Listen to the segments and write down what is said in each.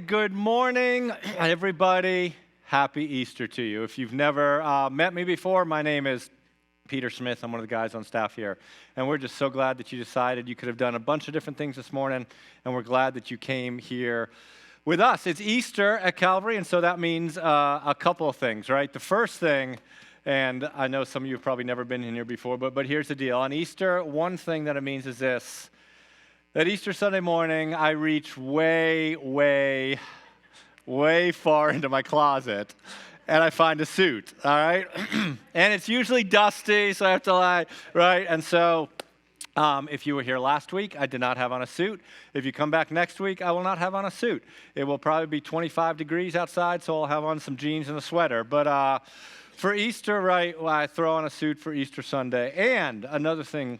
good morning, everybody. Happy Easter to you. If you've never met me before, my name is Peter Smith. I'm one of the guys on staff here, and we're just so glad that you decided you could have done a bunch of different things this morning, and we're glad that you came here with us. It's Easter at Calvary, and so that means a couple of things, right? The first thing, and I know some of you have probably never been in here before, but here's the deal. On Easter, one thing that it means is this: that Easter Sunday morning, I reach way far into my closet, and I find a suit, all right? And it's usually dusty, so I have to lie, right? And so if you were here last week, I did not have on a suit. If you come back next week, I will not have on a suit. It will probably be 25 degrees outside, so I'll have on some jeans and a sweater. But for Easter, right, well, I throw on a suit for Easter Sunday. And another thing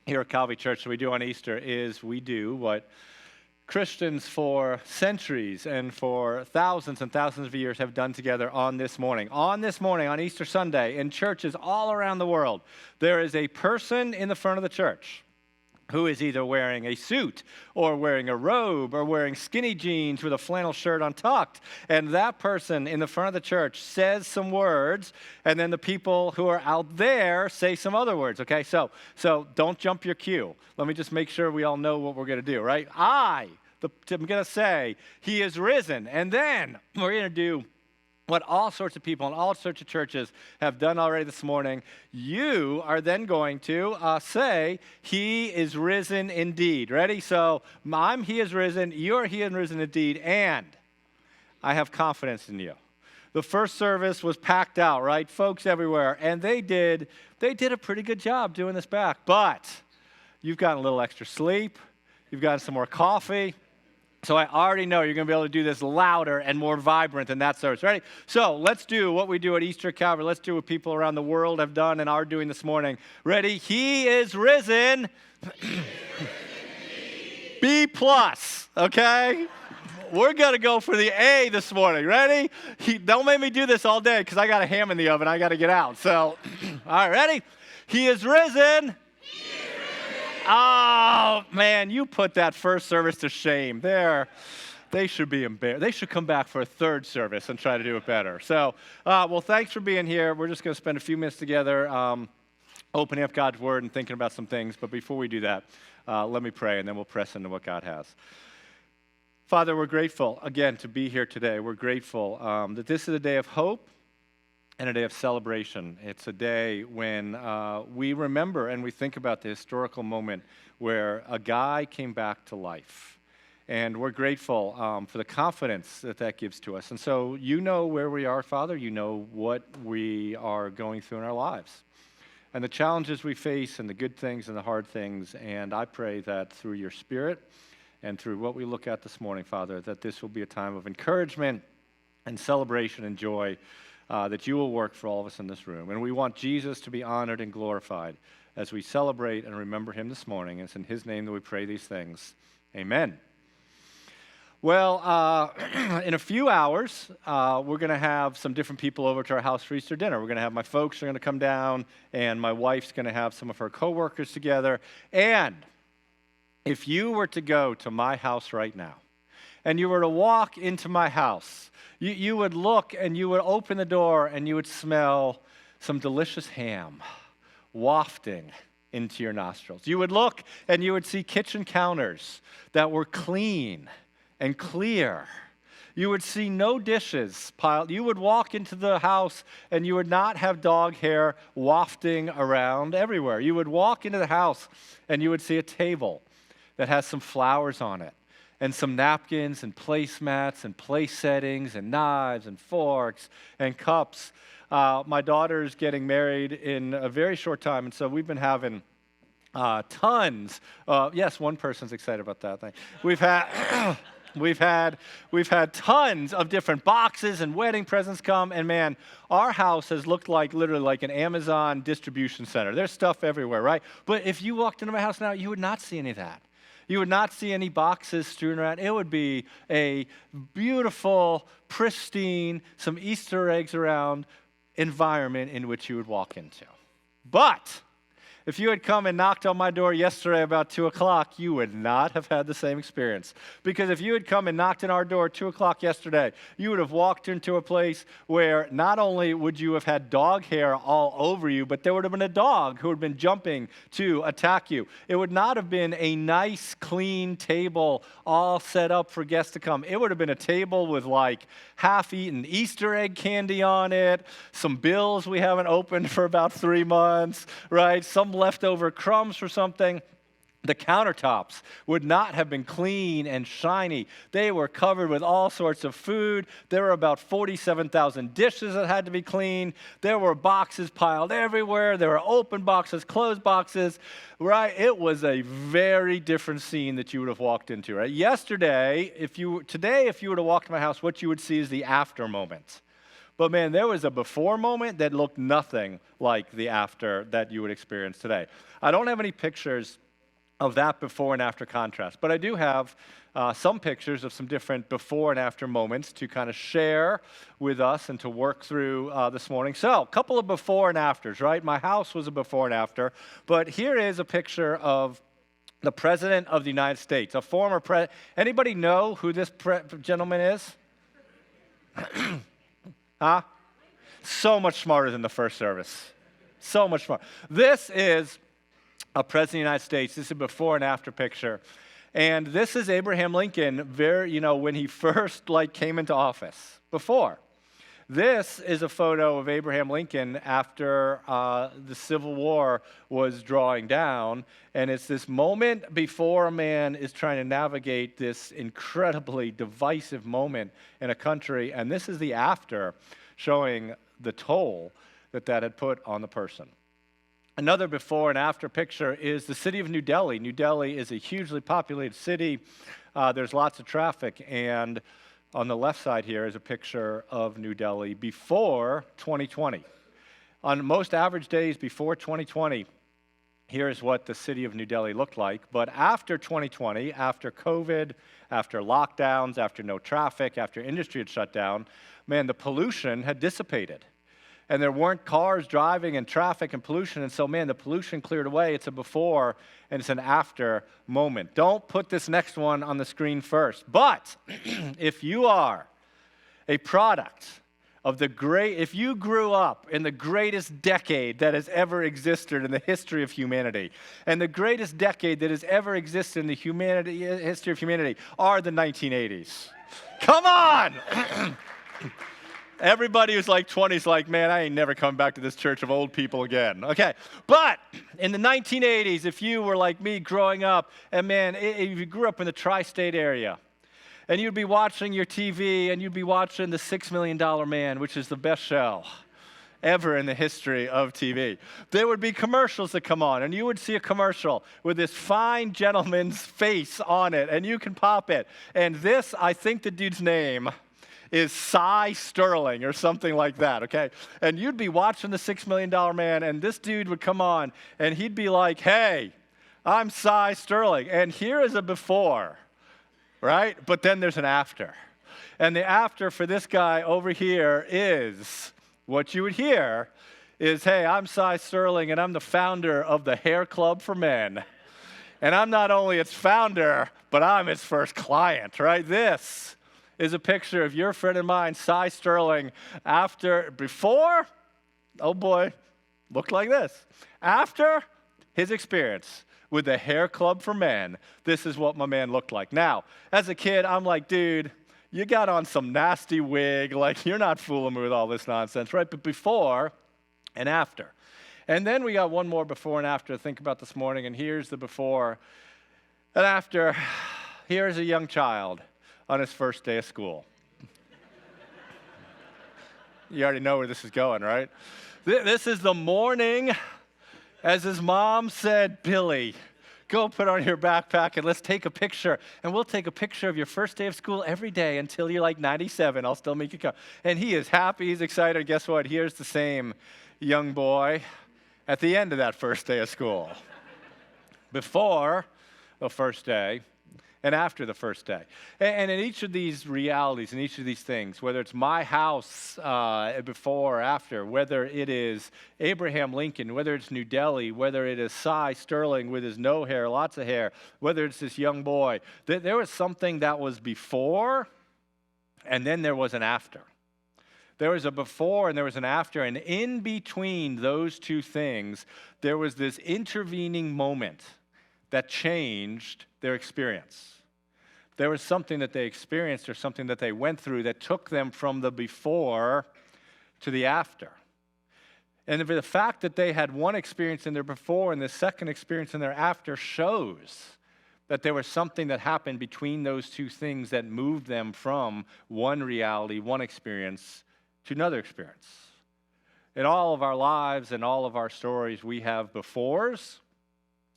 here at Calvary Church that we do on Easter is we do what Christians for centuries and for thousands and thousands of years have done together on this morning. On this morning, on Easter Sunday, in churches all around the world, there is a person in the front of the church who is either wearing a suit or wearing a robe or wearing skinny jeans with a flannel shirt untucked. And that person in the front of the church says some words, and then the people who are out there say some other words, okay? So don't jump your cue. Let me just make sure we all know what we're going to do, right? I'm going to say, "He is risen." And then we're going to do what all sorts of people in all sorts of churches have done already this morning. You are then going to say, "He is risen indeed." Ready? So He is risen, you're He is risen indeed, and I have confidence in you. The first service was packed out, right? Folks everywhere, and they did a pretty good job doing this back, but you've gotten a little extra sleep, you've gotten some more coffee. So I already know you're going to be able to do this louder and more vibrant than that service. Ready? So let's do what we do at Easter Calvary. Let's do what people around the world have done and are doing this morning. Ready? He is risen. B plus, okay? We're going to go for the A this morning. Ready? Don't make me do this all day because I got a ham in the oven. I got to get out. So, all right, ready? He is risen. Oh, man, you put that first service to shame. They should be embarrassed. They should come back for a third service and try to do it better. So, well, thanks for being here. We're just going to spend a few minutes together opening up God's Word and thinking about some things. But before we do that, let me pray, and then we'll press into what God has. Father, we're grateful, again, to be here today. We're grateful that this is a day of hope and a day of celebration. It's a day when we remember and we think about the historical moment where a guy came back to life. And we're grateful for the confidence that gives to us. And so you know where we are, Father. You know what we are going through in our lives and the challenges we face and the good things and the hard things. And I pray that through your Spirit and through what we look at this morning, Father, that this will be a time of encouragement and celebration and joy, that you will work for all of us in this room. And we want Jesus to be honored and glorified as we celebrate and remember him this morning. It's in his name that we pray these things. Amen. Well, in a few hours, we're going to have some different people over to our house for Easter dinner. We're going to have my folks are going to come down, and my wife's going to have some of her coworkers together. And if you were to go to my house right now, and you were to walk into my house, you would look and you would open the door and you would smell some delicious ham wafting into your nostrils. You would look and you would see kitchen counters that were clean and clear. You would see no dishes piled. You would walk into the house and you would not have dog hair wafting around everywhere. You would walk into the house and you would see a table that has some flowers on it, and some napkins and placemats and place settings and knives and forks and cups. My daughter's getting married in a very short time, and so we've been having tons. Yes, one person's excited about that thing. We've had tons of different boxes and wedding presents come, and man, our house has looked like literally like an Amazon distribution center. There's stuff everywhere, right? But if you walked into my house now, you would not see any of that. You would not see any boxes strewn around. It would be a beautiful, pristine, some Easter eggs around environment in which you would walk into. But If you had come and knocked on my door yesterday about 2 o'clock, you would not have had the same experience. Because if you had come and knocked on our door at 2 o'clock yesterday, you would have walked into a place where not only would you have had dog hair all over you, but there would have been a dog who had been jumping to attack you. It would not have been a nice, clean table all set up for guests to come. It would have been a table with like half-eaten Easter egg candy on it, some bills we haven't opened for about 3 months, right? Some leftover crumbs for something. The countertops would not have been clean and shiny. They were covered with all sorts of food. There were about 47,000 dishes that had to be cleaned. There were boxes piled everywhere. There were open boxes, closed boxes, right? It was a very different scene that you would have walked into, right? Today, if you were to walk to my house, what you would see is the after moment. But man, there was a before moment that looked nothing like the after that you would experience today. I don't have any pictures of that before and after contrast, but I do have some pictures of some different before and after moments to kind of share with us and to work through this morning. So, a couple of before and afters, right? My house was a before and after, but here is a picture of the President of the United States, a former president. Anybody know who this gentleman is? Huh? So much smarter than the first service. So much smarter. This is a president of the United States. This is a before and after picture. And this is Abraham Lincoln, when he first came into office. Before. This is a photo of Abraham Lincoln after the Civil War was drawing down. And it's this moment before a man is trying to navigate this incredibly divisive moment in a country. And this is the after, showing the toll that had put on the person. Another before and after picture is the city of New Delhi. New Delhi is a hugely populated city. There's lots of traffic. And on the left side here is a picture of New Delhi before 2020. On most average days before 2020, here's what the city of New Delhi looked like. But after 2020, after COVID, after lockdowns, after no traffic, after industry had shut down, man, the pollution had dissipated. And there weren't cars driving and traffic and pollution. And so, man, the pollution cleared away. It's a before and it's an after moment. Don't put this next one on the screen first. But if you are a product of if you grew up in the greatest decade that has ever existed in the history of humanity, and the greatest decade that has ever existed in the history of humanity are the 1980s. Come on! Everybody who's like 20 is like, man, I ain't never coming back to this church of old people again. Okay, but in the 1980s, if you were like me growing up, and man, if you grew up in the tri-state area, and you'd be watching your TV, and you'd be watching The $6 Million Man, which is the best show ever in the history of TV. There would be commercials that come on, and you would see a commercial with this fine gentleman's face on it, and you can pop it. And this, I think the dude's name is Cy Sterling or something like that, okay? And you'd be watching The $6 Million Man, and this dude would come on, and he'd be like, hey, I'm Cy Sterling, and here is a before, right? But then there's an after. And the after for this guy over here is, what you would hear is, hey, I'm Cy Sterling, and I'm the founder of the Hair Club for Men. And I'm not only its founder, but I'm its first client, right? This is a picture of your friend and mine, Cy Sterling, before, oh boy, looked like this. After his experience with the Hair Club for Men, this is what my man looked like. Now, as a kid, I'm like, dude, you got on some nasty wig, you're not fooling me with all this nonsense, right? But before and after. And then we got one more before and after to think about this morning, and here's the before and after. Here's a young child on his first day of school. You already know where this is going, right? This is the morning as his mom said, Billy, go put on your backpack and let's take a picture. And we'll take a picture of your first day of school every day until you're like 97. I'll still make you come. And he is happy. He's excited. Guess what? Here's the same young boy at the end of that first day of school. Before the first day, and after the first day. And in each of these realities, in each of these things, whether it's my house before or after, whether it is Abraham Lincoln, whether it's New Delhi, whether it is Cy Sterling with his no hair, lots of hair, whether it's this young boy, there was something that was before, and then there was an after. There was a before and there was an after, and in between those two things, there was this intervening moment that changed their experience. There was something that they experienced or something that they went through that took them from the before to the after. And the fact that they had one experience in their before and the second experience in their after shows that there was something that happened between those two things that moved them from one reality, one experience, to another experience. In all of our lives and all of our stories, we have befores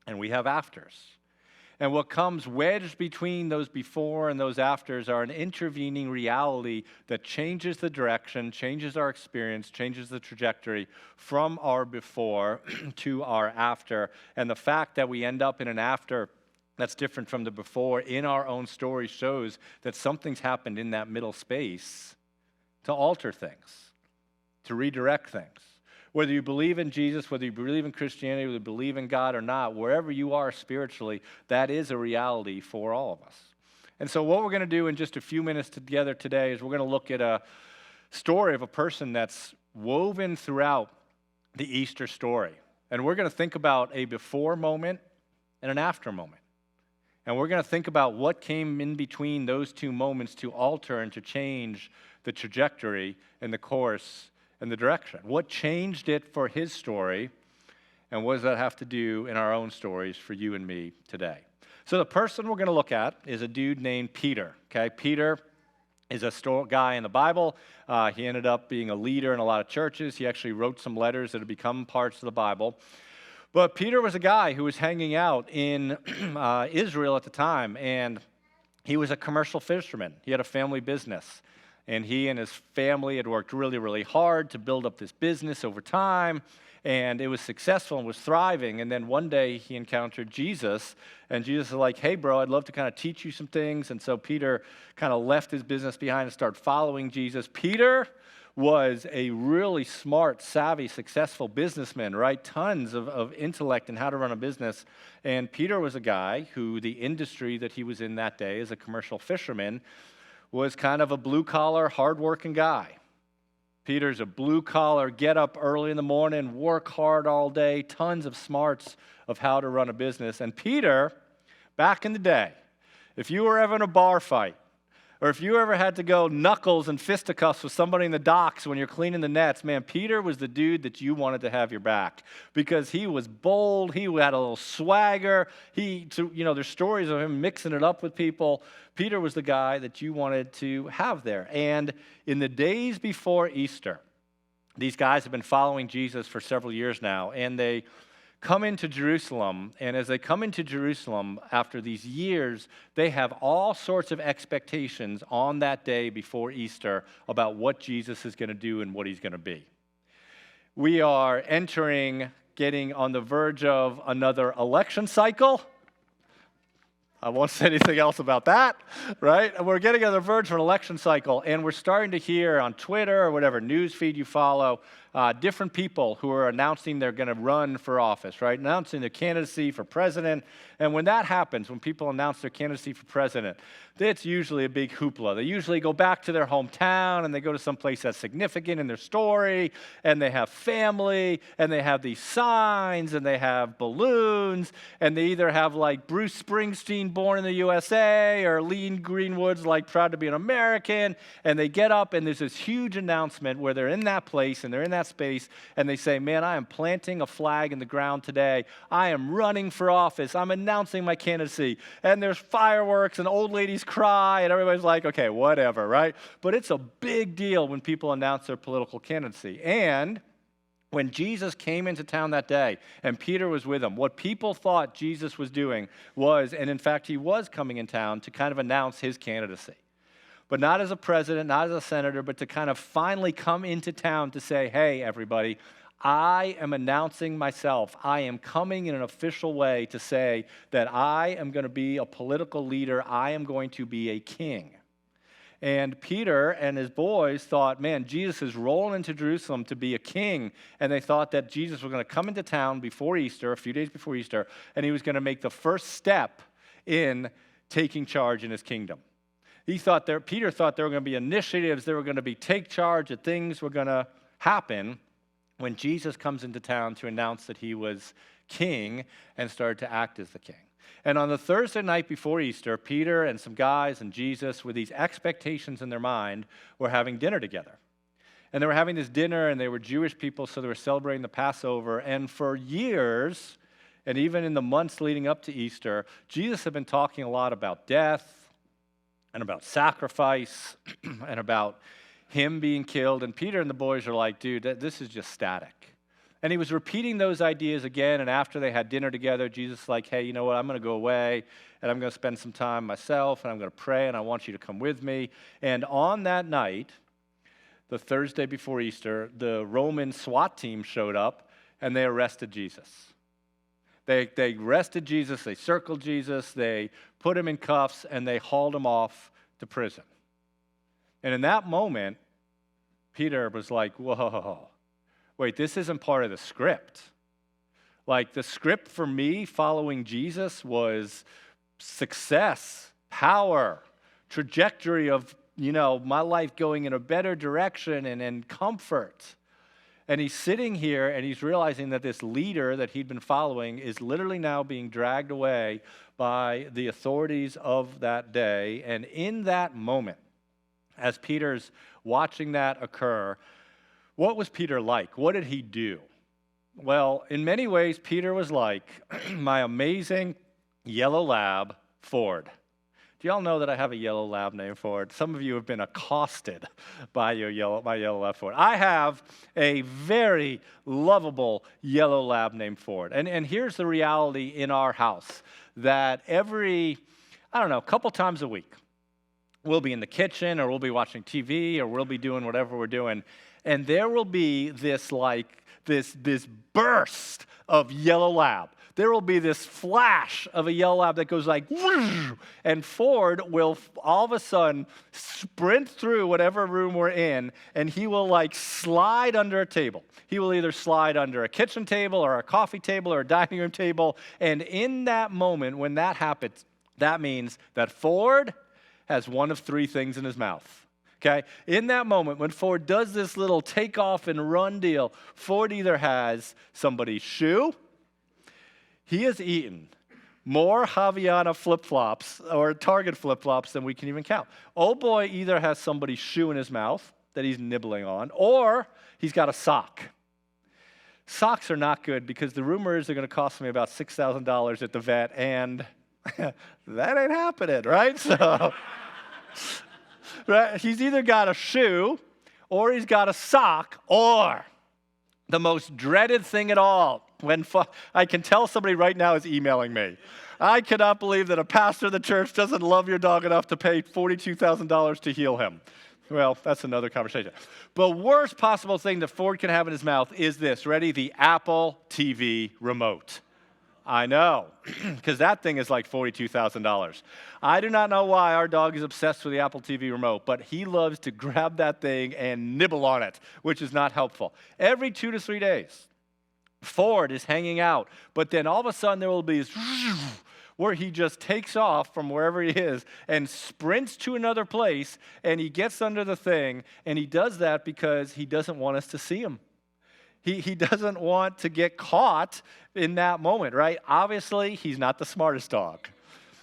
and we have afters. And what comes wedged between those before and those afters are an intervening reality that changes the direction, changes our experience, changes the trajectory from our before to our after. And the fact that we end up in an after that's different from the before in our own story shows that something's happened in that middle space to alter things, to redirect things. Whether you believe in Jesus, whether you believe in Christianity, whether you believe in God or not, wherever you are spiritually, that is a reality for all of us. And so what we're going to do in just a few minutes together today is we're going to look at a story of a person that's woven throughout the Easter story. And we're going to think about a before moment and an after moment. And we're going to think about what came in between those two moments to alter and to change the trajectory and the course and the direction. What changed it for his story, and what does that have to do in our own stories for you and me today? So the person we're going to look at is a dude named Peter. Okay, Peter is a guy in the Bible. He ended up being a leader in a lot of churches. He actually wrote some letters that have become parts of the Bible. But Peter was a guy who was hanging out in Israel at the time, and he was a commercial fisherman. He had a family business. And he and his family had worked really, really hard to build up this business over time, and it was successful and was thriving. And then one day he encountered Jesus, and Jesus was like, hey, bro, I'd love to kind of teach you some things. And so Peter kind of left his business behind and started following Jesus. Peter was a really smart, savvy, successful businessman, right? Tons of intellect in how to run a business. And Peter was a guy who the industry that he was in that day as a commercial fisherman was kind of a blue-collar, hard-working guy. Peter's a blue-collar, get up early in the morning, work hard all day, tons of smarts of how to run a business. And Peter, back in the day, if you were ever in a bar fight, or if you ever had to go knuckles and fisticuffs with somebody in the docks when you're cleaning the nets, man, Peter was the dude that you wanted to have your back because he was bold. He had a little swagger. There's stories of him mixing it up with people. Peter was the guy that you wanted to have there. And in the days before Easter, these guys have been following Jesus for several years now, and they come into Jerusalem, and as they come into Jerusalem after these years, they have all sorts of expectations on that day before Easter about what Jesus is going to do and what he's going to be. We are getting on the verge of another election cycle. I won't say anything else about that, right? We're getting on the verge of an election cycle, and we're starting to hear on Twitter or whatever news feed you follow, different people who are announcing they're going to run for office, right? Announcing their candidacy for president. And when that happens, when people announce their candidacy for president, it's usually a big hoopla. They usually go back to their hometown and they go to some place that's significant in their story, and they have family, and they have these signs, and they have balloons, and they either have like Bruce Springsteen, Born in the USA, or Lee Greenwood's like Proud to be an American, and they get up and there's this huge announcement where they're in that place and they're in that space, and they say, man, I am planting a flag in the ground today. I am running for office. I'm announcing my candidacy. And there's fireworks and old ladies cry, and everybody's like, okay, whatever, right? But it's a big deal when people announce their political candidacy. And when Jesus came into town that day and Peter was with him, what people thought Jesus was doing was, and in fact he was coming in town to kind of announce his candidacy. But not as a president, not as a senator, but to kind of finally come into town to say, hey, everybody, I am announcing myself. I am coming in an official way to say that I am going to be a political leader. I am going to be a king. And Peter and his boys thought, man, Jesus is rolling into Jerusalem to be a king. And they thought that Jesus was going to come into town before Easter, a few days before Easter, and he was going to make the first step in taking charge in his kingdom. Peter thought there were going to be initiatives, there were going to be take charge, that things were going to happen when Jesus comes into town to announce that he was king and started to act as the king. And on the Thursday night before Easter, Peter and some guys and Jesus, with these expectations in their mind, were having dinner together. And they were having this dinner, and they were Jewish people, so they were celebrating the Passover. And for years, and even in the months leading up to Easter, Jesus had been talking a lot about death and about sacrifice and about him being killed. And Peter and the boys are like, dude, this is just static. And he was repeating those ideas again, and after they had dinner together, Jesus was like, hey, you know what, I'm going to go away, and I'm going to spend some time myself, and I'm going to pray, and I want you to come with me. And on that night, the Thursday before Easter, the Roman SWAT team showed up, and they arrested Jesus. They arrested Jesus, they circled Jesus, they put him in cuffs, and they hauled him off to prison. And in that moment, Peter was like, whoa. Wait, this isn't part of the script. Like, the script for me following Jesus was success, power, trajectory of, my life going in a better direction and comfort. And he's sitting here and he's realizing that this leader that he'd been following is literally now being dragged away by the authorities of that day. And in that moment, as Peter's watching that occur, what was Peter like? What did he do? Well, in many ways, Peter was like my amazing yellow lab, Ford. Do y'all know that I have a yellow lab named Ford? Some of you have been accosted by my yellow lab, Ford. I have a very lovable yellow lab named Ford. And here's the reality in our house, that every, couple times a week, we'll be in the kitchen, or we'll be watching TV, or we'll be doing whatever we're doing, and there will be this burst of yellow lab. There will be this flash of a yellow lab that goes like, and Ford will all of a sudden sprint through whatever room we're in, and he will slide under a table. He will either slide under a kitchen table or a coffee table or a dining room table, and in that moment, when that happens, that means that Ford has one of three things in his mouth. Okay? In that moment, when Ford does this little take off and run deal, Ford either has somebody's shoe, he has eaten more Havaiana flip-flops or Target flip-flops than we can even count. Old boy either has somebody's shoe in his mouth that he's nibbling on, or he's got a sock. Socks are not good because the rumor is they're going to cost me about $6,000 at the vet, and that ain't happening, right? So... Right? He's either got a shoe, or he's got a sock, or the most dreaded thing at all, I can tell somebody right now is emailing me. I cannot believe that a pastor of the church doesn't love your dog enough to pay $42,000 to heal him. Well, that's another conversation. But worst possible thing that Ford can have in his mouth is this. Ready? The Apple TV remote. I know, because that thing is like $42,000. I do not know why our dog is obsessed with the Apple TV remote, but he loves to grab that thing and nibble on it, which is not helpful. Every 2 to 3 days, Ford is hanging out, but then all of a sudden there will be this where he just takes off from wherever he is and sprints to another place, and he gets under the thing, and he does that because he doesn't want us to see him. He doesn't want to get caught in that moment, right? Obviously, he's not the smartest dog.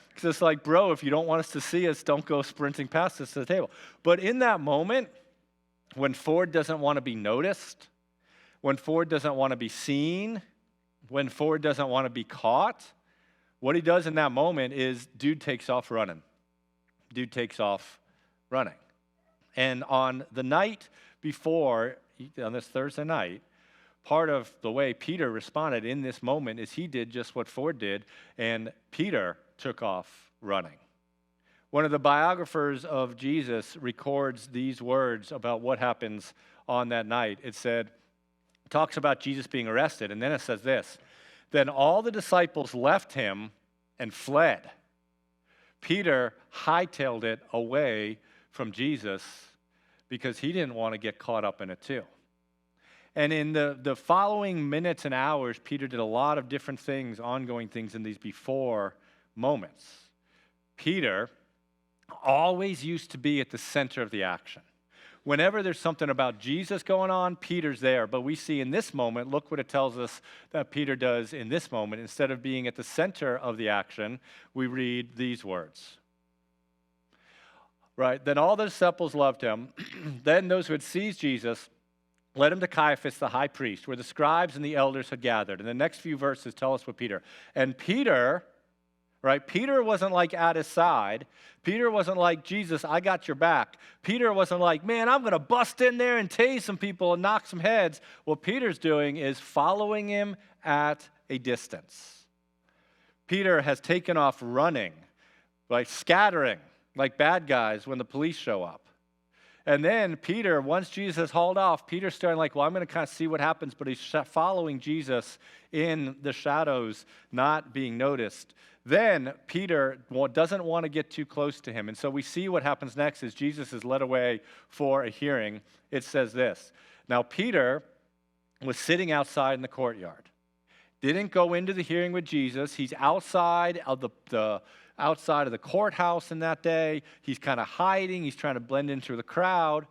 Because it's like, bro, if you don't want us to see us, don't go sprinting past us to the table. But in that moment, when Ford doesn't want to be noticed, when Ford doesn't want to be seen, when Ford doesn't want to be caught, what he does in that moment is dude takes off running. Dude takes off running. And on the night before, on this Thursday night, part of the way Peter responded in this moment is he did just what Ford did, and Peter took off running. One of the biographers of Jesus records these words about what happens on that night. It said, It talks about Jesus being arrested, and then it says this, then all the disciples left him and fled. Peter hightailed it away from Jesus because he didn't want to get caught up in it too. And in the following minutes and hours, Peter did a lot of different things, ongoing things in these before moments. Peter always used to be at the center of the action. Whenever there's something about Jesus going on, Peter's there. But we see in this moment, look what it tells us that Peter does in this moment. Instead of being at the center of the action, we read these words. Right, then all the disciples loved him. Then those who had seized Jesus led him to Caiaphas, the high priest, where the scribes and the elders had gathered. And the next few verses tell us what Peter. And Peter, right, Peter wasn't like at his side. Peter wasn't like, Jesus, I got your back. Peter wasn't like, man, I'm going to bust in there and tase some people and knock some heads. What Peter's doing is following him at a distance. Peter has taken off running, like scattering, like bad guys when the police show up. And then Peter, once Jesus has hauled off, Peter's starting like, well, I'm going to kind of see what happens, but he's following Jesus in the shadows, not being noticed. Then Peter doesn't want to get too close to him. And so we see what happens next is Jesus is led away for a hearing. It says this, now Peter was sitting outside in the courtyard. Didn't go into the hearing with Jesus. He's outside of the courthouse in that day. He's kind of hiding. He's trying to blend into the crowd.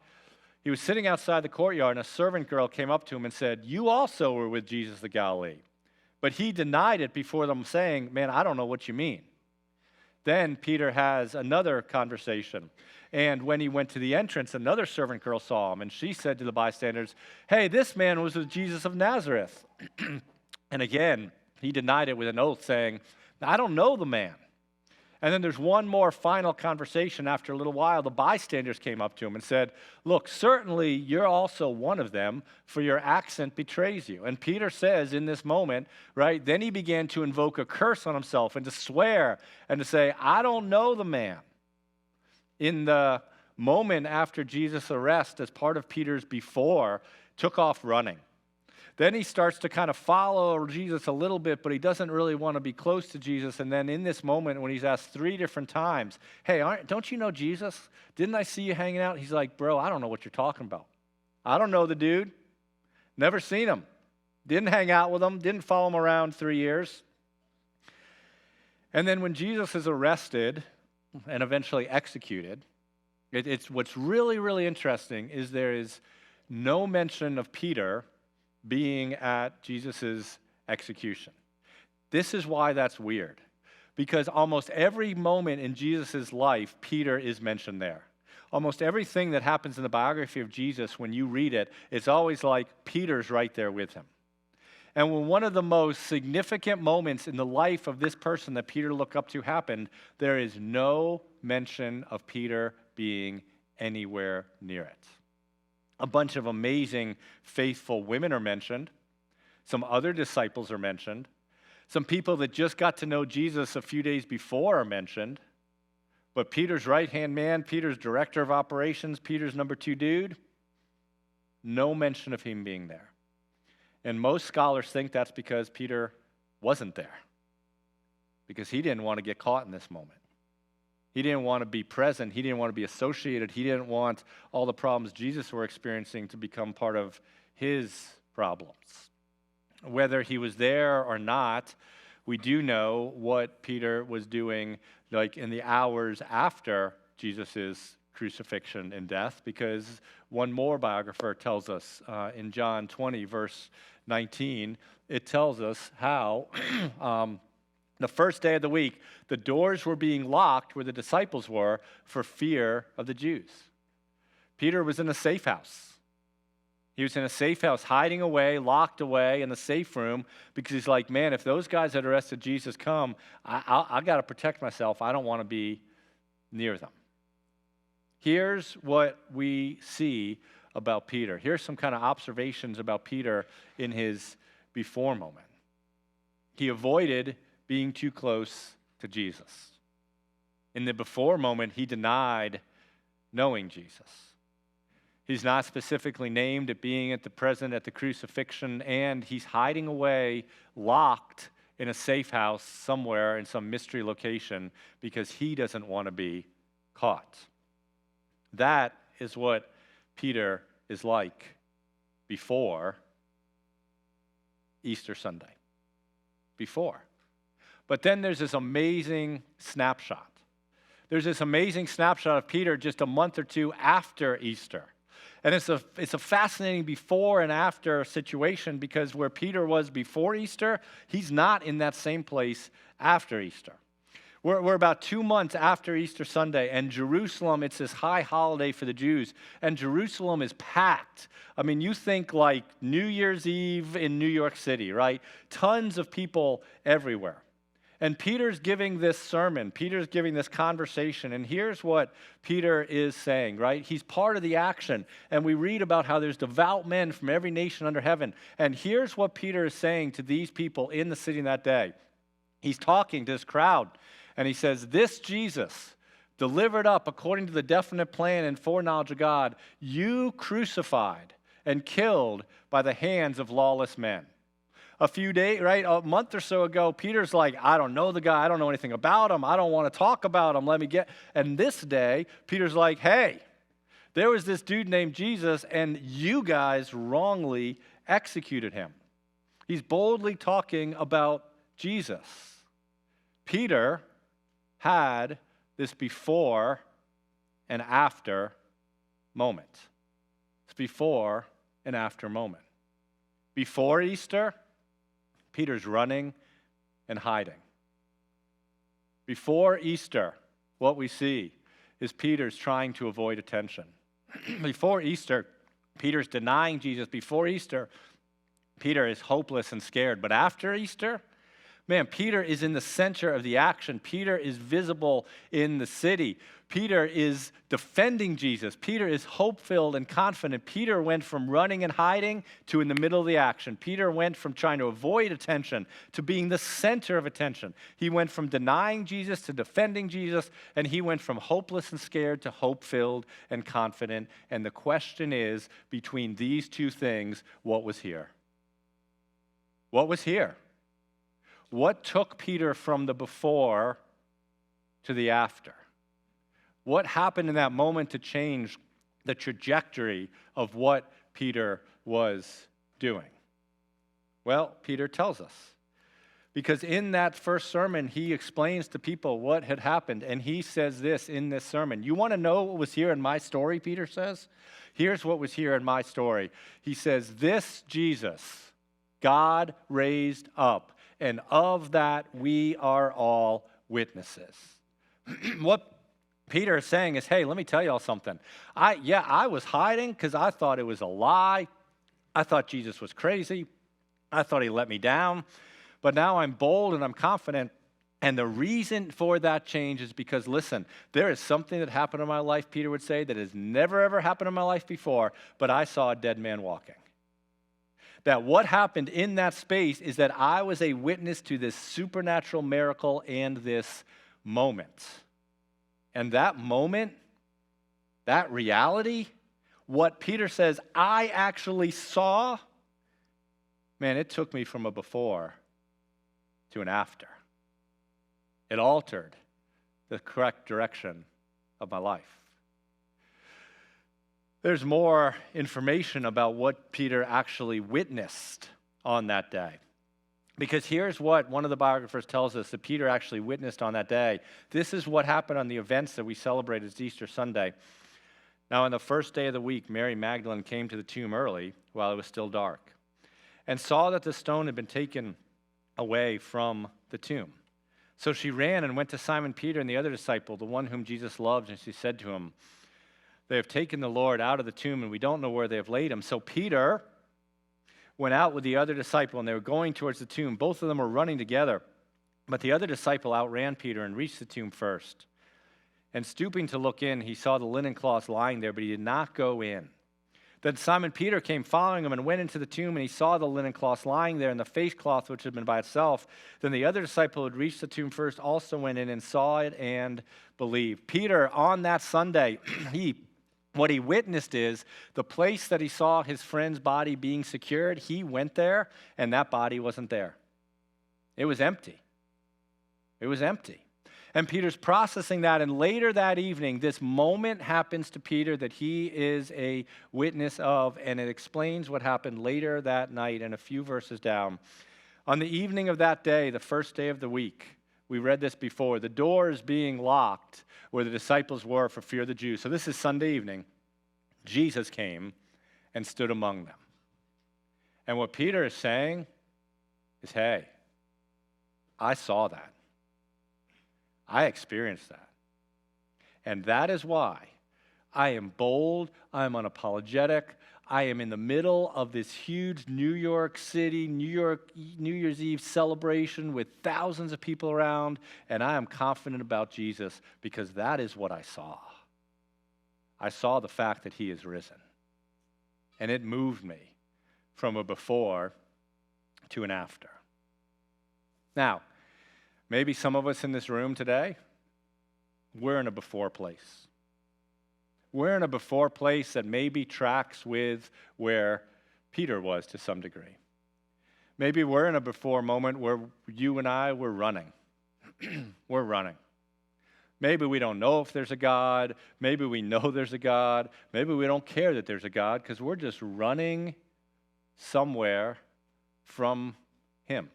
He was sitting outside the courtyard, and a servant girl came up to him and said, you also were with Jesus the Galilee. But he denied it before them, saying, man, I don't know what you mean. Then Peter has another conversation. And when he went to the entrance, another servant girl saw him, and she said to the bystanders, hey, this man was with Jesus of Nazareth. And again, he denied it with an oath, saying, I don't know the man. And then there's one more final conversation. After a little while, the bystanders came up to him and said, look, certainly you're also one of them, for your accent betrays you. And Peter says in this moment, right, then he began to invoke a curse on himself and to swear and to say, I don't know the man. In the moment after Jesus' arrest, as part of Peter's before, took off running. Then he starts to kind of follow Jesus a little bit, but he doesn't really want to be close to Jesus. And then in this moment, when he's asked 3 different times, hey, don't you know Jesus? Didn't I see you hanging out? He's like, bro, I don't know what you're talking about. I don't know the dude. Never seen him. Didn't hang out with him. Didn't follow him around 3 years. And then when Jesus is arrested and eventually executed, it's what's really, really interesting is there is no mention of Peter being at Jesus' execution. This is why that's weird, because almost every moment in Jesus' life, Peter is mentioned there. Almost everything that happens in the biography of Jesus, when you read it, it's always like Peter's right there with him. And when one of the most significant moments in the life of this person that Peter looked up to happened, there is no mention of Peter being anywhere near it. A bunch of amazing, faithful women are mentioned. Some other disciples are mentioned. Some people that just got to know Jesus a few days before are mentioned. But Peter's right-hand man, Peter's director of operations, Peter's number 2 dude, no mention of him being there. And most scholars think that's because Peter wasn't there, because he didn't want to get caught in this moment. He didn't want to be present. He didn't want to be associated. He didn't want all the problems Jesus were experiencing to become part of his problems. Whether he was there or not, we do know what Peter was doing like in the hours after Jesus' crucifixion and death, because one more biographer tells us in John 20, verse 19, it tells us how the first day of the week, the doors were being locked where the disciples were for fear of the Jews. Peter was in a safe house. He was in a safe house, hiding away, locked away in the safe room, because he's like, man, if those guys that arrested Jesus come, I got to protect myself. I don't want to be near them. Here's what we see about Peter. Here's some kind of observations about Peter in his before moment. He avoided being too close to Jesus. In the before moment, he denied knowing Jesus. He's not specifically named at being present at the crucifixion, and he's hiding away, locked in a safe house somewhere in some mystery location because he doesn't want to be caught. That is what Peter is like before Easter Sunday. Before. But then there's this amazing snapshot. There's this amazing snapshot of Peter just a month or two after Easter. And it's a fascinating before and after situation because where Peter was before Easter, he's not in that same place after Easter. We're about 2 months after Easter Sunday, and Jerusalem, it's this high holiday for the Jews, and Jerusalem is packed. I mean, you think like New Year's Eve in New York City, right? Tons of people everywhere. And Peter's giving this sermon, Peter's giving this conversation, and here's what Peter is saying, right? He's part of the action, and we read about how there's devout men from every nation under heaven, and here's what Peter is saying to these people in the city that day. He's talking to this crowd, and he says, this Jesus, delivered up according to the definite plan and foreknowledge of God, you crucified and killed by the hands of lawless men. A few days, right, a month or so ago, Peter's like, I don't know the guy. I don't know anything about him. I don't want to talk about him. And this day, Peter's like, hey, there was this dude named Jesus, and you guys wrongly executed him. He's boldly talking about Jesus. Peter had this before and after moment. It's before and after moment. Before Easter, Peter's running and hiding. Before Easter, what we see is Peter's trying to avoid attention. Before Easter, Peter's denying Jesus. Before Easter, Peter is hopeless and scared. But after Easter, man, Peter is in the center of the action. Peter is visible in the city. Peter is defending Jesus. Peter is hope-filled and confident. Peter went from running and hiding to in the middle of the action. Peter went from trying to avoid attention to being the center of attention. He went from denying Jesus to defending Jesus, and he went from hopeless and scared to hope-filled and confident. And the question is, between these two things, what was here? What was here? What took Peter from the before to the after? What happened in that moment to change the trajectory of what Peter was doing? Well, Peter tells us. Because in that first sermon, he explains to people what had happened. And he says this in this sermon. You want to know what was here in my story, Peter says? Here's what was here in my story. He says, this Jesus, God raised up. And of that, we are all witnesses. What Peter is saying is, hey, let me tell y'all something. I was hiding because I thought it was a lie. I thought Jesus was crazy. I thought he let me down. But now I'm bold and I'm confident. And the reason for that change is because, listen, there is something that happened in my life, Peter would say, that has never, ever happened in my life before, but I saw a dead man walking. That what happened in that space is that I was a witness to this supernatural miracle and this moment. And that moment, that reality, what Peter says I actually saw, man, it took me from a before to an after. It altered the correct direction of my life. There's more information about what Peter actually witnessed on that day. Because here's what one of the biographers tells us that Peter actually witnessed on that day. This is what happened on the events that we celebrate as Easter Sunday. Now, on the first day of the week, Mary Magdalene came to the tomb early while it was still dark and saw that the stone had been taken away from the tomb. So she ran and went to Simon Peter and the other disciple, the one whom Jesus loved, and she said to him, they have taken the Lord out of the tomb, and we don't know where they have laid him. So Peter went out with the other disciple, and they were going towards the tomb. Both of them were running together. But the other disciple outran Peter and reached the tomb first. And stooping to look in, he saw the linen cloths lying there, but he did not go in. Then Simon Peter came following him and went into the tomb, and he saw the linen cloths lying there and the face cloth which had been by itself. Then the other disciple who had reached the tomb first also went in and saw it and believed. Peter, on that Sunday, he What he witnessed is the place that he saw his friend's body being secured, he went there, and that body wasn't there. It was empty. It was empty. And Peter's processing that, and later that evening, this moment happens to Peter that he is a witness of, and it explains what happened later that night and a few verses down. On the evening of that day, the first day of the week, we read this before, the door is being locked where the disciples were for fear of the Jews. So this is Sunday evening. Jesus came and stood among them. And what Peter is saying is, hey, I saw that. I experienced that. And that is why I am bold, I am unapologetic, I am in the middle of this huge New York City, New Year's Eve celebration with thousands of people around, and I am confident about Jesus because that is what I saw. I saw the fact that he is risen. And it moved me from a before to an after. Now, maybe some of us in this room today, we're in a before place. We're in a before place that maybe tracks with where Peter was to some degree. Maybe we're in a before moment where you and I were running. We're running. Maybe we don't know if there's a God. Maybe we know there's a God. Maybe we don't care that there's a God because we're just running somewhere from him.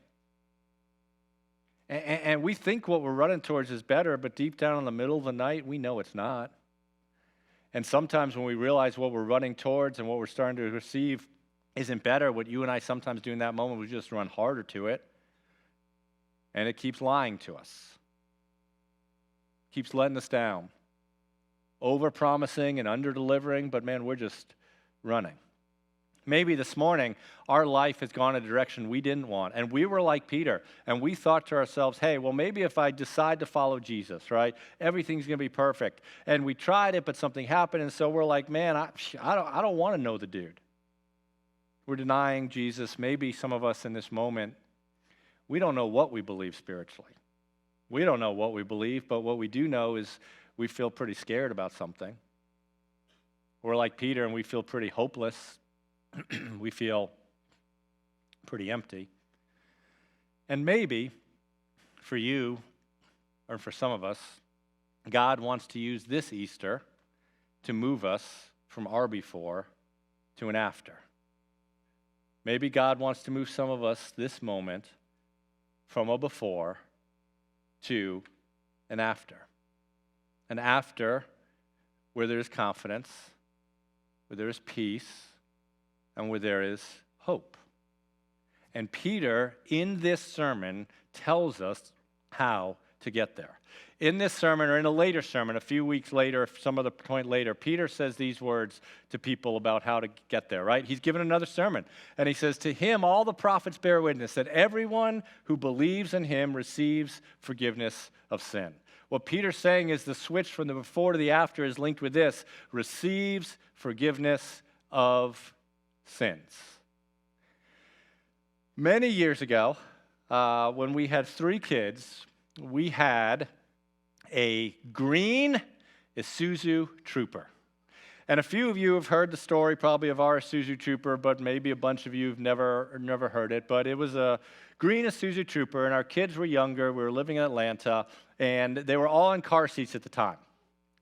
And we think what we're running towards is better, but deep down in the middle of the night, we know it's not. And sometimes when we realize what we're running towards and what we're starting to receive isn't better, what you and I sometimes do in that moment, we just run harder to it. And it keeps lying to us. Keeps letting us down. Over-promising and under-delivering, but man, we're just running. Maybe this morning, our life has gone a direction we didn't want. And we were like Peter. And we thought to ourselves, hey, well, maybe if I decide to follow Jesus, right, everything's going to be perfect. And we tried it, but something happened. And so we're like, man, I don't want to know the dude. We're denying Jesus. Maybe some of us in this moment, we don't know what we believe spiritually. We don't know what we believe, but what we do know is we feel pretty scared about something. We're like Peter, and we feel pretty hopeless. We feel pretty empty. And maybe for you, or for some of us, God wants to use this Easter to move us from our before to an after. Maybe God wants to move some of us this moment from a before to an after. An after where there is confidence, where there is peace, and where there is hope. And Peter, in this sermon, tells us how to get there. In this sermon, or in a later sermon, a few weeks later, some other point later, Peter says these words to people about how to get there, right? He's given another sermon, and he says, to him all the prophets bear witness that everyone who believes in him receives forgiveness of sin. What Peter's saying is the switch from the before to the after is linked with this, receives forgiveness of sins. Many years ago, when we had 3 kids, we had a green Isuzu Trooper. And a few of you have heard the story probably of our Isuzu Trooper, but maybe a bunch of you have never heard it. But it was a green Isuzu Trooper, and our kids were younger. We were living in Atlanta, and they were all in car seats at the time.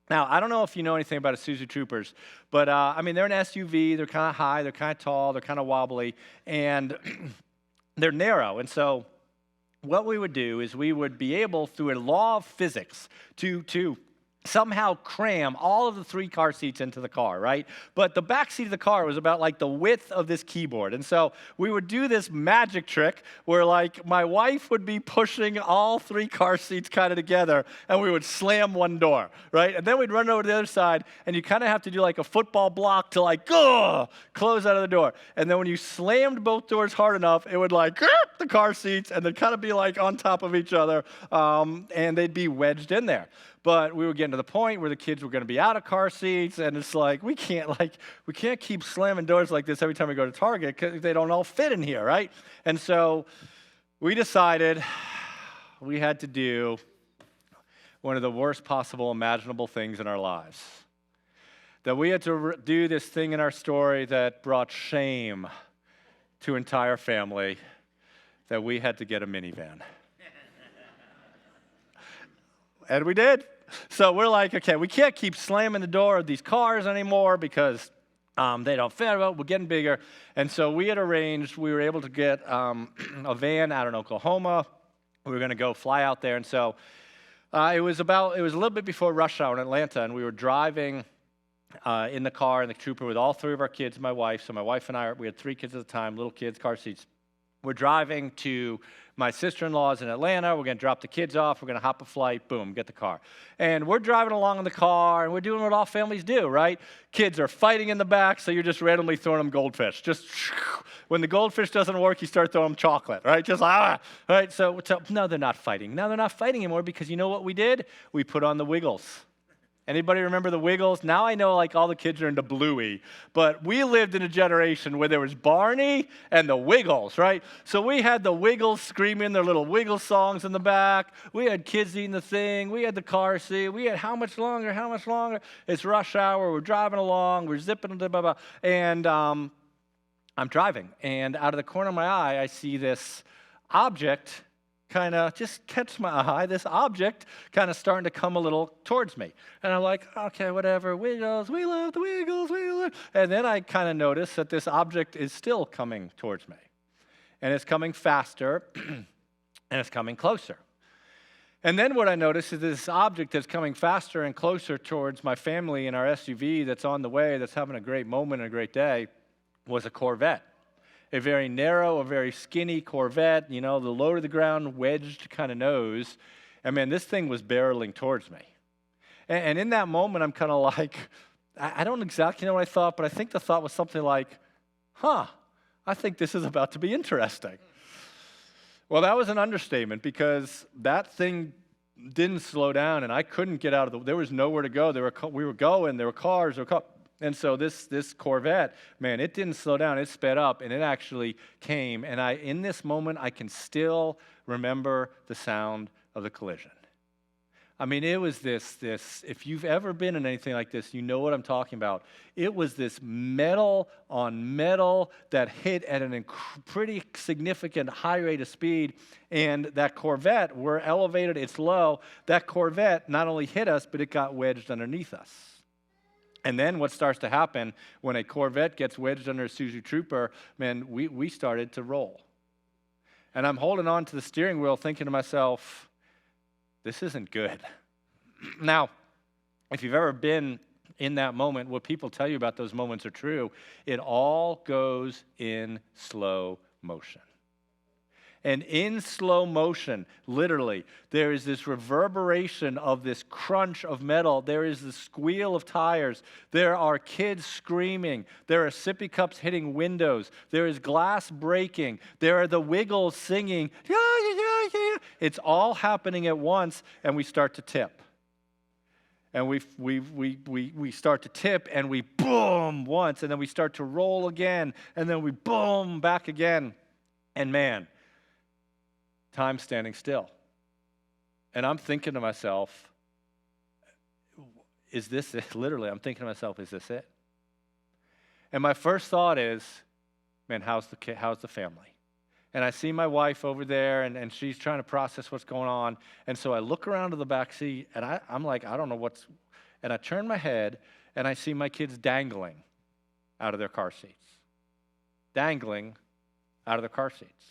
Now, I don't know if you know anything about Isuzu Troopers, but I mean, they're an SUV. They're kind of high. They're kind of tall. They're kind of wobbly, and they're narrow. And so what we would do is we would be able, through a law of physics, to somehow cram all of the 3 car seats into the car, right? But the back seat of the car was about like the width of this keyboard. And so we would do this magic trick where like my wife would be pushing all 3 car seats kind of together and we would slam one door, right? And then we'd run over to the other side and you kind of have to do like a football block to like, close out of the door. And then when you slammed both doors hard enough, it would like the car seats and they'd kind of be like on top of each other and they'd be wedged in there. But we were getting to the point where the kids were going to be out of car seats, and it's like we can't keep slamming doors like this every time we go to Target because they don't all fit in here, right? And so we decided we had to do one of the worst possible imaginable things in our lives. that we had to do this thing in our story that brought shame to entire family, that we had to get a minivan. And we did. So we're like, okay, we can't keep slamming the door of these cars anymore because they don't fit. Well, we're getting bigger. And so we had arranged, we were able to get a van out in Oklahoma. We were going to go fly out there. And so it was a little bit before rush hour in Atlanta, and we were driving in the car in the trooper with all three of our kids and my wife. So my wife and I, we had 3 kids at the time, little kids, car seats. We're driving to my sister-in-law's in Atlanta. We're going to drop the kids off. We're going to hop a flight. Boom, get the car. And we're driving along in the car, and we're doing what all families do, right? Kids are fighting in the back, so you're just randomly throwing them goldfish. Just when the goldfish doesn't work, you start throwing them chocolate, right? Just right? So no, they're not fighting. Now they're not fighting anymore because you know what we did? We put on the Wiggles. Anybody remember the Wiggles? Now I know like all the kids are into Bluey, but we lived in a generation where there was Barney and the Wiggles, right? So we had the Wiggles screaming their little Wiggle songs in the back. We had kids eating the thing. We had the car seat. We had how much longer? It's rush hour. We're driving along. We're zipping, blah, blah, blah. And I'm driving. And out of the corner of my eye, I see this object kind of just catch my eye, this object kind of starting to come a little towards me. And I'm like, okay, whatever, Wiggles, we love the Wiggles, we love. And then I kind of notice that this object is still coming towards me. And it's coming faster, and it's coming closer. And then what I notice is this object that's coming faster and closer towards my family in our SUV that's on the way, that's having a great moment and a great day, was a Corvette. A very narrow, a very skinny Corvette, you know, the low to the ground, wedged kind of nose. And man, this thing was barreling towards me. And in that moment, I'm kind of like, I don't exactly know what I thought, but I think the thought was something like, I think this is about to be interesting. Well, that was an understatement because that thing didn't slow down and I couldn't get out of there was nowhere to go. We were going, there were cars, and so this Corvette, man, it didn't slow down. It sped up, and it actually came. And in this moment, I can still remember the sound of the collision. I mean, it was this. If you've ever been in anything like this, you know what I'm talking about. It was this metal on metal that hit at a pretty significant high rate of speed. And that Corvette, we're elevated, it's low. That Corvette not only hit us, but it got wedged underneath us. And then what starts to happen when a Corvette gets wedged under a Isuzu Trooper, man, we started to roll. And I'm holding on to the steering wheel thinking to myself, this isn't good. Now, if you've ever been in that moment, what people tell you about those moments are true. It all goes in slow motion. And in slow motion, literally, there is this reverberation of this crunch of metal. There is the squeal of tires. There are kids screaming. There are sippy cups hitting windows. There is glass breaking. There are the Wiggles singing. Yeah, yeah, yeah, yeah. It's all happening at once, and we start to tip. And we start to tip, and we boom once, and then we start to roll again, and then we boom back again. And man, time standing still. And I'm thinking to myself, is this it? Literally, I'm thinking to myself, is this it? And my first thought is, man, how's the family? And I see my wife over there, and she's trying to process what's going on. And so I look around to the back seat, and I'm like, I don't know what's, and I turn my head, and I see my kids dangling out of their car seats. Dangling out of their car seats.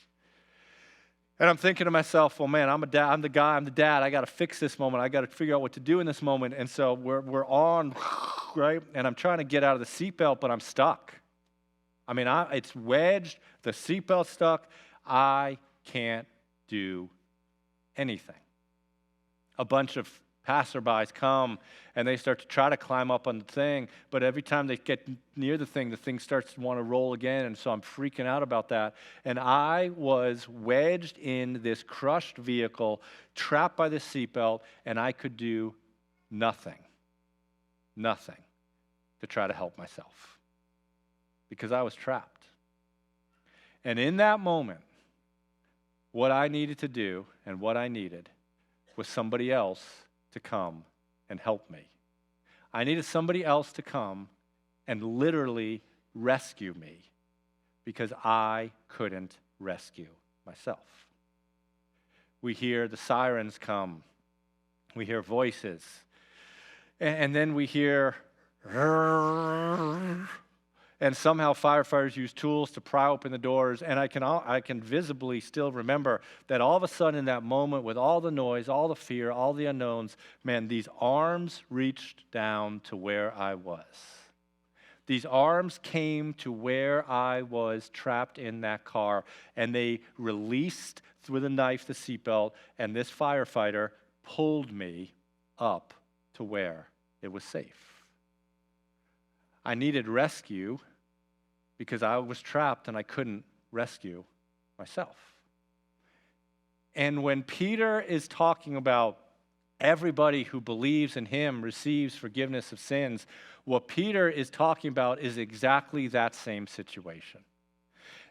And I'm thinking to myself, well, man, I'm the dad. I got to fix this moment. I got to figure out what to do in this moment. And so we're on, right? And I'm trying to get out of the seatbelt, but I'm stuck. I mean, it's wedged. The seatbelt's stuck. I can't do anything. A bunch of passerbys come and they start to try to climb up on the thing, but every time they get near the thing starts to want to roll again, and so I'm freaking out about that. And I was wedged in this crushed vehicle, trapped by the seatbelt, and I could do nothing to try to help myself because I was trapped. And in that moment, what I needed to do and what I needed was somebody else to come and help me. I needed somebody else to come and literally rescue me because I couldn't rescue myself. We hear the sirens come. We hear voices. And then we hear, and somehow firefighters use tools to pry open the doors. And I can visibly still remember that all of a sudden in that moment with all the noise, all the fear, all the unknowns, man, these arms reached down to where I was. These arms came to where I was trapped in that car, and they released with a knife the seatbelt, and this firefighter pulled me up to where it was safe. I needed rescue because I was trapped and I couldn't rescue myself. And when Peter is talking about everybody who believes in him receives forgiveness of sins, what Peter is talking about is exactly that same situation.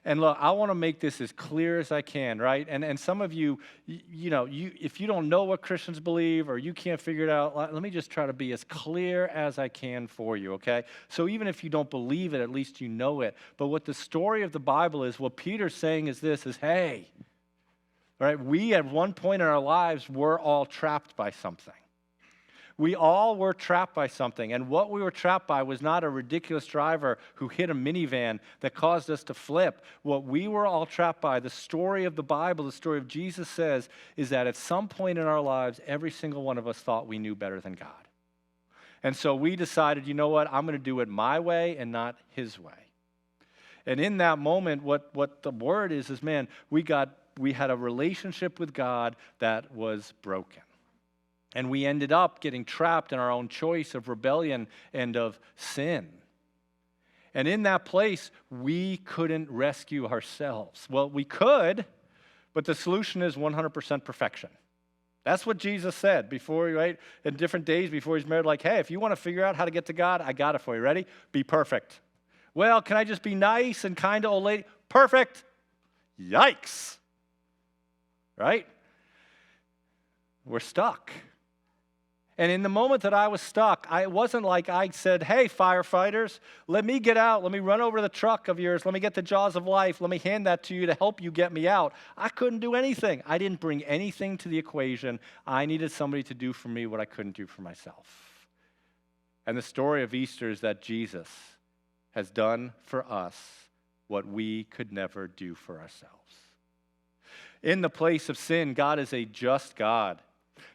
And look, I want to make this as clear as I can, right? And some of you, if you don't know what Christians believe or you can't figure it out, let me just try to be as clear as I can for you, okay? So even if you don't believe it, at least you know it. But what the story of the Bible is, what Peter's saying is this, is hey, right? We at one point in our lives were all trapped by something. We all were trapped by something, and what we were trapped by was not a ridiculous driver who hit a minivan that caused us to flip. What we were all trapped by, the story of the Bible, the story of Jesus says, is that at some point in our lives, every single one of us thought we knew better than God. And so we decided, you know what, I'm going to do it my way and not his way. And in that moment, what the word is man, we had a relationship with God that was broken. And we ended up getting trapped in our own choice of rebellion and of sin. And in that place, we couldn't rescue ourselves. Well, we could, but the solution is 100% perfection. That's what Jesus said before, right? In different days before he's married, like, hey, if you want to figure out how to get to God, I got it for you. Ready? Be perfect. Well, can I just be nice and kind to old lady? Perfect. Yikes. Right? We're stuck. And in the moment that I was stuck, it wasn't like I said, hey, firefighters, let me get out. Let me run over to the truck of yours. Let me get the jaws of life. Let me hand that to you to help you get me out. I couldn't do anything. I didn't bring anything to the equation. I needed somebody to do for me what I couldn't do for myself. And the story of Easter is that Jesus has done for us what we could never do for ourselves. In the place of sin, God is a just God.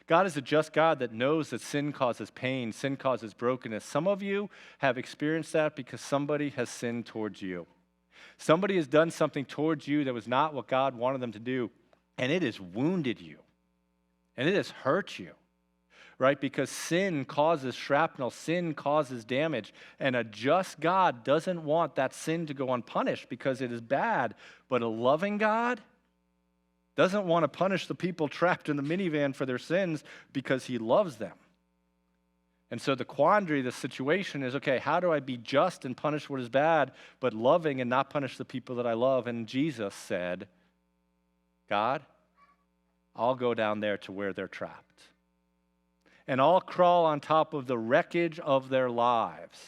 God is a just God that knows that sin causes pain, sin causes brokenness. Some of you have experienced that because somebody has sinned towards you. Somebody has done something towards you that was not what God wanted them to do, and it has wounded you, and it has hurt you, right? Because sin causes shrapnel, sin causes damage, and a just God doesn't want that sin to go unpunished because it is bad, but a loving God doesn't want to punish the people trapped in the minivan for their sins because he loves them. And so the quandary, the situation is, okay, how do I be just and punish what is bad, but loving and not punish the people that I love? And Jesus said, God, I'll go down there to where they're trapped. And I'll crawl on top of the wreckage of their lives.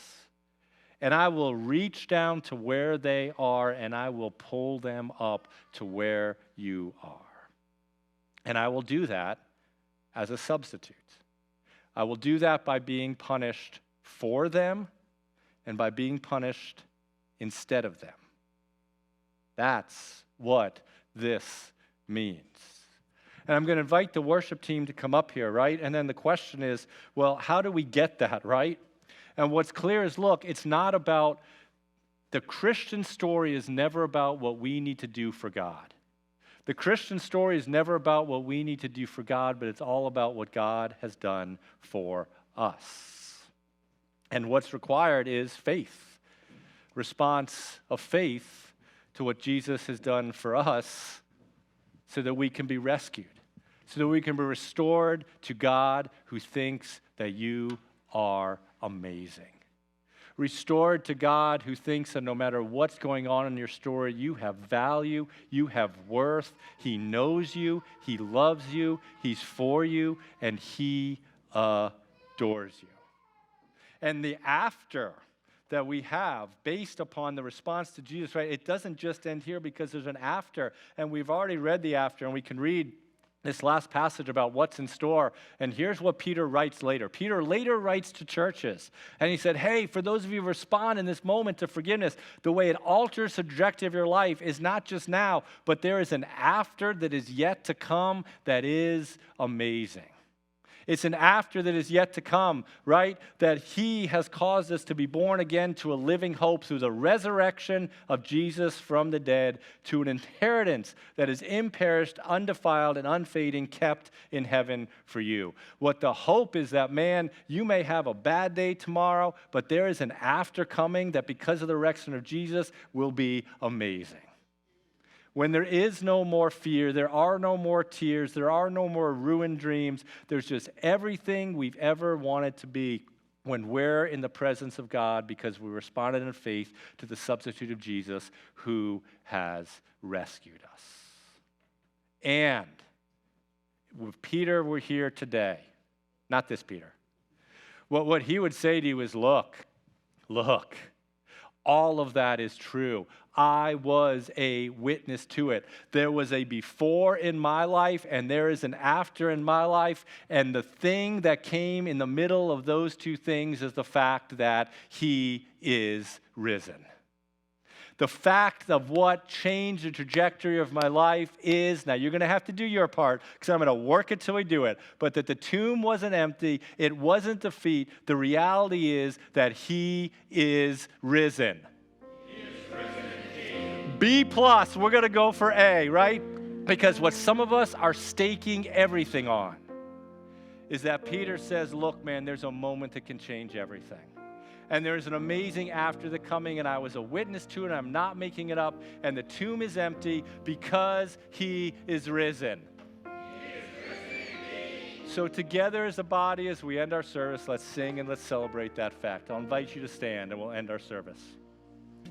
And I will reach down to where they are, and I will pull them up to where you are. And I will do that as a substitute. I will do that by being punished for them and by being punished instead of them. That's what this means. And I'm going to invite the worship team to come up here, right? And then the question is, well, how do we get that, right? And what's clear is, look, it's not about, the Christian story is never about what we need to do for God. The Christian story is never about what we need to do for God, but it's all about what God has done for us. And what's required is faith, response of faith to what Jesus has done for us so that we can be rescued, so that we can be restored to God who thinks that you are amazing. Restored to God who thinks that no matter what's going on in your story, you have value, you have worth. He knows you, he loves you, he's for you, and he adores you. And the after that we have based upon the response to Jesus, right? It doesn't just end here because there's an after. And we've already read the after, and we can read this last passage about what's in store. And here's what Peter writes later. Peter later writes to churches, and he said, hey, for those of you who respond in this moment to forgiveness, the way it alters the trajectory of your life is not just now, but there is an after that is yet to come that is amazing. It's an after that is yet to come, right? That he has caused us to be born again to a living hope through the resurrection of Jesus from the dead, to an inheritance that is imperished, undefiled, and unfading, kept in heaven for you. What the hope is that, man, you may have a bad day tomorrow, but there is an after coming that because of the resurrection of Jesus will be amazing. When there is no more fear, there are no more tears, there are no more ruined dreams, there's just everything we've ever wanted to be when we're in the presence of God because we responded in faith to the substitute of Jesus who has rescued us. And if Peter were here today, not this Peter, what he would say to you is, look, all of that is true. I was a witness to it. There was a before in my life, and there is an after in my life. And the thing that came in the middle of those two things is the fact that he is risen. The fact of what changed the trajectory of my life is, now you're going to have to do your part because I'm going to work it till we do it, but that the tomb wasn't empty, it wasn't defeat. The reality is that he is risen. B+, we're going to go for A, right? Because what some of us are staking everything on is that Peter says, look, man, there's a moment that can change everything. And there's an amazing after the coming, and I was a witness to it, and I'm not making it up, and the tomb is empty because he is risen. He is risen. So together as a body, as we end our service, let's sing and let's celebrate that fact. I'll invite you to stand, and we'll end our service.